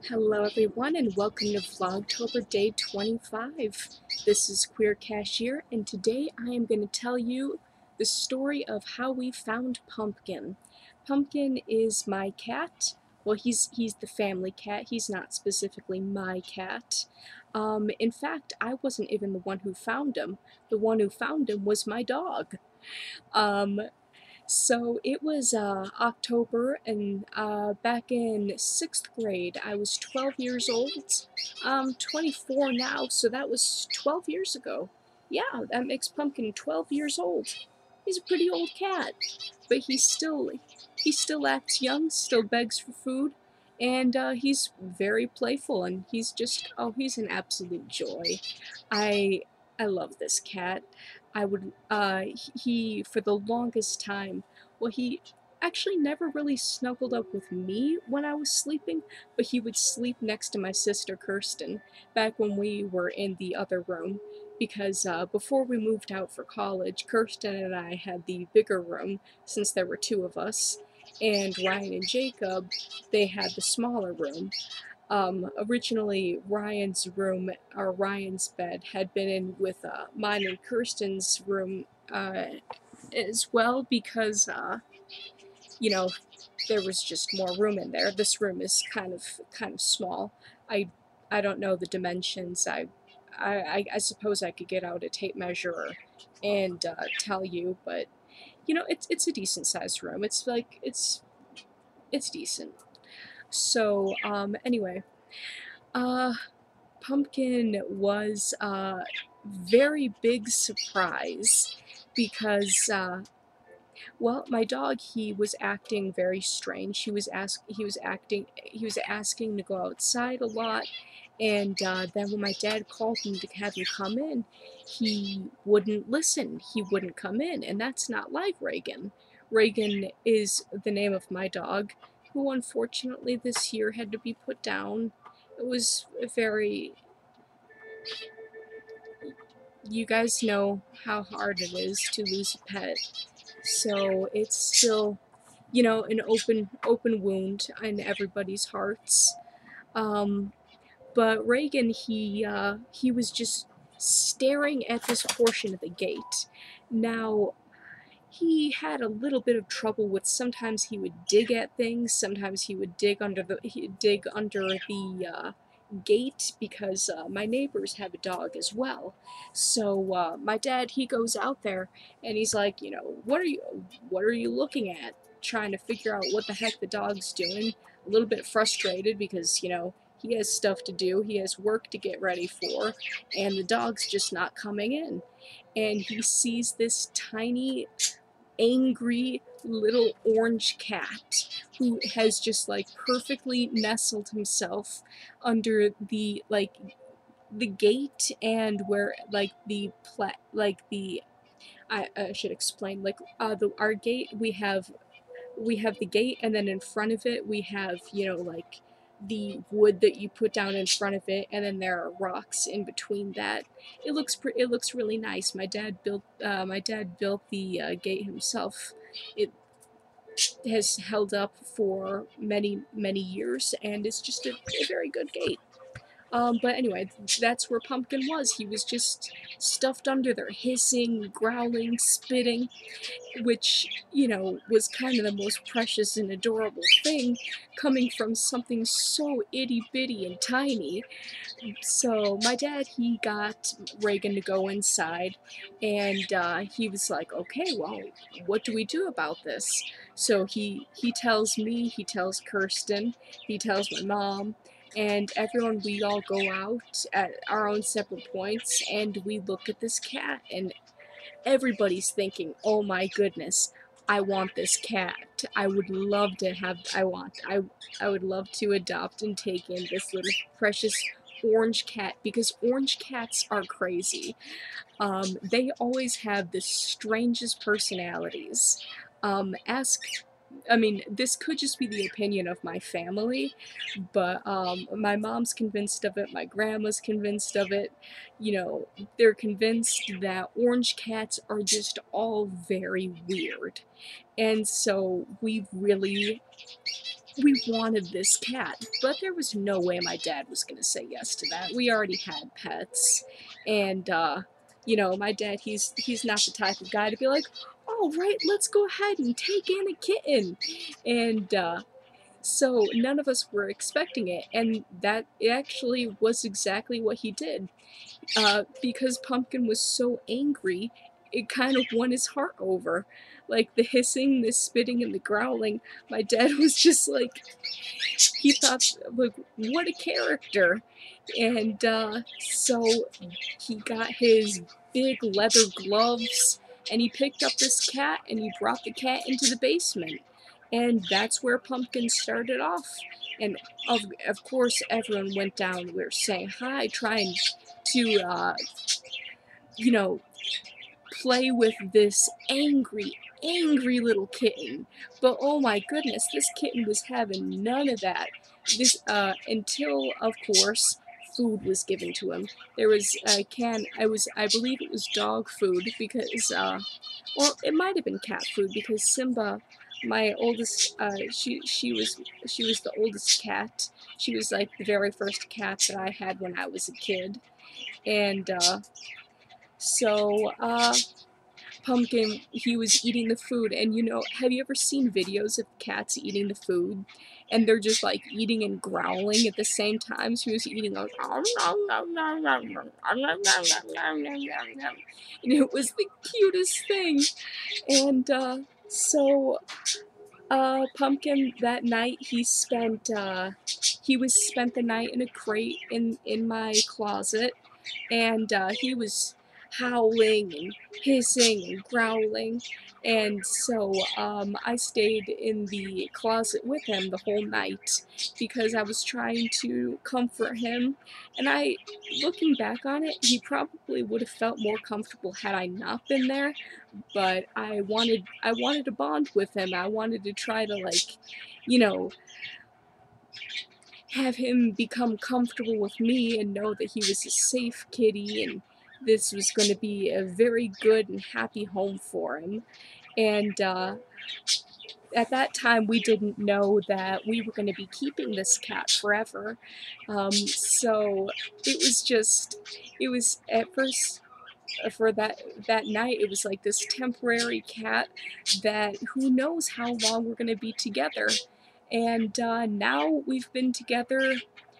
Hello everyone and welcome to Vlogtober Day 25. This is Queer Cashier and today I am going to tell you the story of how we found Pumpkin. Pumpkin is my cat. Well, he's the family cat. He's not specifically my cat. In fact, I wasn't even the one who found him. The one who found him was my dog. Um, so it was October, and back in 6th grade, I was 12 years old. I'm 24 now, so that was 12 years ago. Yeah, that makes Pumpkin 12 years old. He's a pretty old cat, but he still acts young, still begs for food, and he's very playful, and he's an absolute joy. I I love this cat. I would he for the longest time, well, he actually never really snuggled up with me when I was sleeping, but he would sleep next to my sister Kirsten back when we were in the other room, because before we moved out for college, Kirsten and I had the bigger room since there were two of us, and Ryan and Jacob, they had the smaller room. Originally, Ryan's bed had been in with mine and Kirsten's room as well, because, you know, there was just more room in there. This room is kind of small. I I don't know the dimensions. I suppose I could get out a tape measure and tell you, but it's a decent sized room. It's decent. So anyway, uh, Pumpkin was a very big surprise because, well, my dog, he was acting very strange. He was asking to go outside a lot, and then when my dad called him to have him come in, he wouldn't listen. He wouldn't come in, and that's not like Reagan. Reagan is the name of my dog, who unfortunately this year had to be put down. It was very, you guys know how hard it is to lose a pet, so it's still, an open wound in everybody's hearts. Um, but Reagan, he was just staring at this portion of the gate. Now, he had a little bit of trouble with, sometimes he would dig at things, sometimes he would dig under the gate, because my neighbors have a dog as well. So my dad, he goes out there and he's like, what are you looking at? Trying to figure out what the heck the dog's doing. A little bit frustrated because he has stuff to do, he has work to get ready for, and the dog's just not coming in. And he sees this tiny, angry little orange cat who has just like perfectly nestled himself under the gate, and where like I should explain, like our gate, we have the gate, and then in front of it we have, like the wood that you put down in front of it, and then there are rocks in between that. It looks really nice. My dad built the gate himself. It has held up for many years, and it's just a very good gate. But anyway, that's where Pumpkin was. He was just stuffed under there, hissing, growling, spitting, which, was kind of the most precious and adorable thing, coming from something so itty bitty and tiny. So my dad, he got Reagan to go inside, and he was like, okay, well, what do we do about this? So he tells me, he tells Kirsten, he tells my mom, and everyone, we all go out at our own separate points, and we look at this cat, and everybody's thinking, oh my goodness, I want this cat. I would love to have, I would love to adopt and take in this little precious orange cat, because orange cats are crazy. They always have the strangest personalities. Ask, I mean, this could just be the opinion of my family, but my mom's convinced of it, my grandma's convinced of it. They're convinced that orange cats are just all very weird. And so we really we wanted this cat, but there was no way my dad was going to say yes to that. We already had pets, and you know, my dad, he's not the type of guy to be like, all right, let's go ahead and take in a kitten, and so none of us were expecting it, and that actually was exactly what he did. Because Pumpkin was so angry, it kind of won his heart over. Like the hissing, the spitting, and the growling, my dad was just like, he thought, like, what a character. And so he got his big leather gloves and he picked up this cat and he brought the cat into the basement. And that's where Pumpkin started off. And of course, everyone went down. We were saying hi, trying to, you know, play with this angry little kitten. But oh my goodness, this kitten was having none of that. This until of course food was given to him. There was a can. I believe it was dog food because or it might have been cat food because Simba, my oldest, she was the oldest cat. She was like the very first cat that I had when I was a kid, and so Pumpkin, he was eating the food, and you know, have you ever seen videos of cats eating the food? And they're just like eating and growling at the same time. She was eating like, and it was the cutest thing. And Pumpkin that night he was spent the night in a crate in my closet, and he was howling and hissing and growling. And so I stayed in the closet with him the whole night because I was trying to comfort him. And looking back on it, he probably would have felt more comfortable had I not been there. But I wanted to bond with him. I wanted to try to, like, you know, have him become comfortable with me and know that he was a safe kitty and this was going to be a very good and happy home for him. And at that time, we didn't know that we were going to be keeping this cat forever. So it was at first for that night, it was like this temporary cat that who knows how long we're going to be together. And now we've been together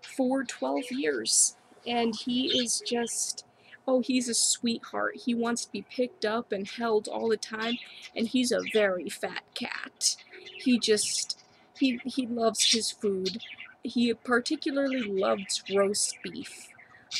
for 12 years, and he is just, oh, he's a sweetheart. He wants to be picked up and held all the time, and he's a very fat cat. He just, he loves his food. He particularly loves roast beef.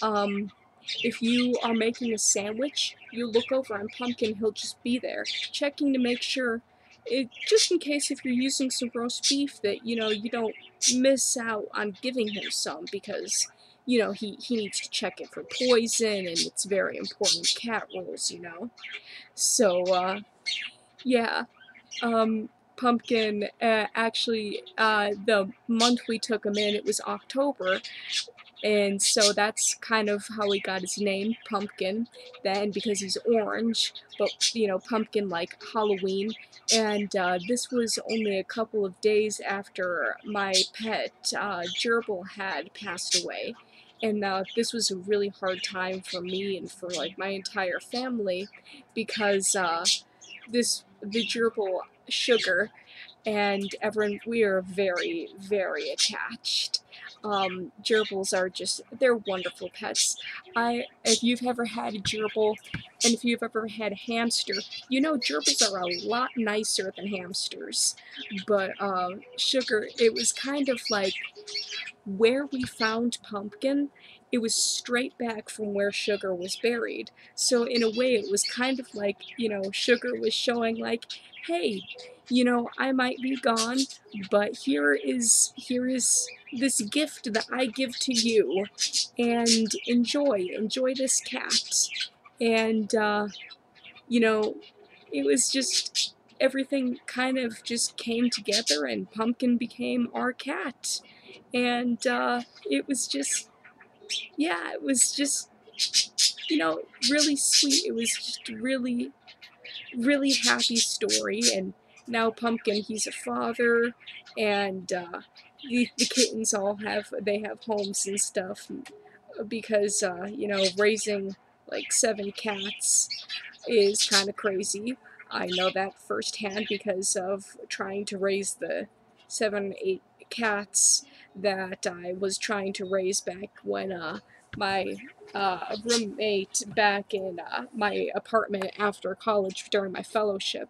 Um, if you are making a sandwich, you look over and Pumpkin, he'll just be there, checking to make sure, just in case if you're using some roast beef that, you know, you don't miss out on giving him some because, you know, he needs to check it for poison and it's very important cat rules, you know. So, yeah, Pumpkin, actually, the month we took him in, it was October, and so that's kind of how he got his name, Pumpkin. Then because he's orange, but you know, pumpkin like Halloween. And this was only a couple of days after my pet gerbil had passed away. And this was a really hard time for me and for like my entire family because the gerbil Sugar and everyone, we are very, very attached. Gerbils are just, they're wonderful pets. If you've ever had a gerbil, and if you've ever had a hamster, you know gerbils are a lot nicer than hamsters. But Sugar, it was kind of like where we found Pumpkin, it was straight back from where Sugar was buried. So in a way, it was kind of like, you know, Sugar was showing like, hey, you know, I might be gone, but here is this gift that I give to you, and enjoy this cat. And you know, it was just everything kind of just came together, and Pumpkin became our cat. And it was just, yeah, it was just, you know, really sweet. It was just really, really happy story, and now Pumpkin, he's a father, and the kittens all have homes and stuff, because you know, raising like 7 cats is kind of crazy. I know that firsthand because of trying to raise the 7, 8 cats that I was trying to raise back when my roommate back in my apartment after college during my fellowship,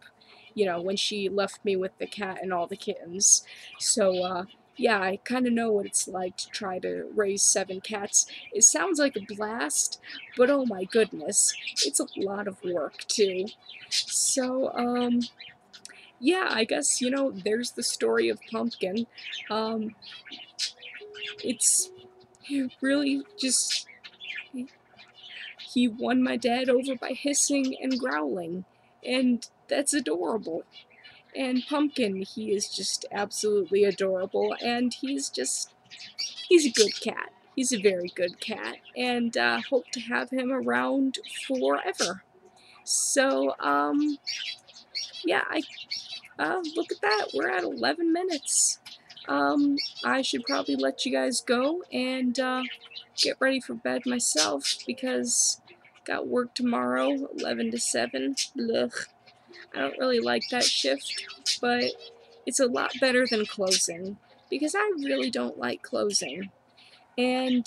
you know, when she left me with the cat and all the kittens. So, yeah, I kind of know what it's like to try to raise 7 cats. It sounds like a blast, but oh my goodness, it's a lot of work too. So, yeah, I guess, you know, there's the story of Pumpkin. Um, it's really just, he won my dad over by hissing and growling, and that's adorable. And Pumpkin, he is just absolutely adorable, and he's a good cat. He's a very good cat, and hope to have him around forever. So, yeah, look at that. We're at 11 minutes. I should probably let you guys go and get ready for bed myself because got work tomorrow, 11 to 7. Ugh. I don't really like that shift, but it's a lot better than closing because I really don't like closing. And,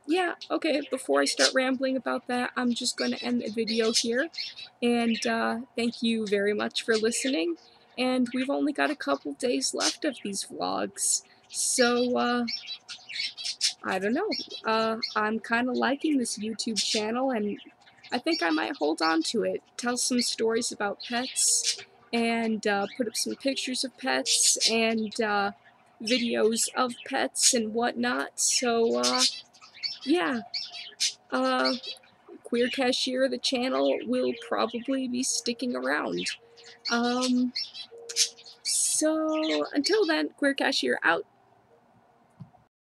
yeah, okay, before I start rambling about that, I'm just going to end the video here. And, thank you very much for listening. And we've only got a couple days left of these vlogs. So, I don't know. I'm kind of liking this YouTube channel, and I think I might hold on to it. Tell some stories about pets, and put up some pictures of pets, and videos of pets and whatnot. So, yeah. Queer Cashier, the channel, will probably be sticking around. So, until then, Queer Cashier out.